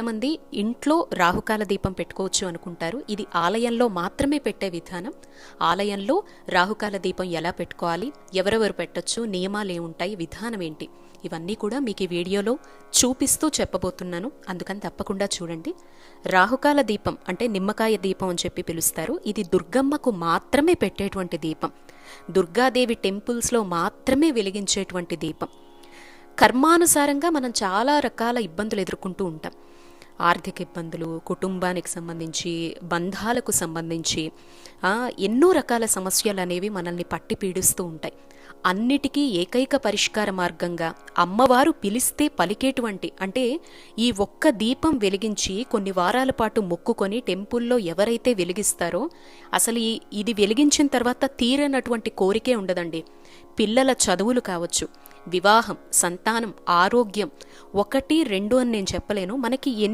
మంది ఇంట్లో రాహుకాల దీపం పెట్టుకోవచ్చు అనుకుంటారు. ఇది ఆలయంలో మాత్రమే పెట్టే విధానం. ఆలయంలో రాహుకాల దీపం ఎలా పెట్టుకోవాలి, ఎవరెవరు పెట్టొచ్చు, నియమాలు ఏముంటాయి, విధానం ఏంటి, ఇవన్నీ కూడా మీకు ఈ వీడియోలో చూపిస్తూ చెప్పబోతున్నాను. అందుకని తప్పకుండా చూడండి. రాహుకాల దీపం అంటే నిమ్మకాయ దీపం అని చెప్పి పిలుస్తారు. ఇది దుర్గమ్మకు మాత్రమే పెట్టేటువంటి దీపం. దుర్గాదేవి టెంపుల్స్లో మాత్రమే వెలిగించేటువంటి దీపం. కర్మానుసారంగా మనం చాలా రకాల ఇబ్బందులు ఎదుర్కొంటూ ఉంటాం. ఆర్థిక ఇబ్బందులు, కుటుంబానికి సంబంధించి, బంధాలకు సంబంధించి ఎన్నో రకాల సమస్యలు అనేవి మనల్ని పట్టి పీడిస్తూ ఉంటాయి. అన్నిటికీ ఏకైక పరిష్కార మార్గంగా అమ్మవారు పిలిస్తే పలికేటువంటి, అంటే ఈ ఒక్క దీపం వెలిగించి కొన్ని వారాల పాటు మొక్కుకొని టెంపుల్లో ఎవరైతే వెలిగిస్తారో అసలు ఇది వెలిగించిన తర్వాత తీరనటువంటి కోరికే ఉండదండి. పిల్లల చదువులు కావచ్చు, వివాహం, సంతానం, ఆరోగ్యం, 1, 2 అని నేను చెప్పలేను. మనకి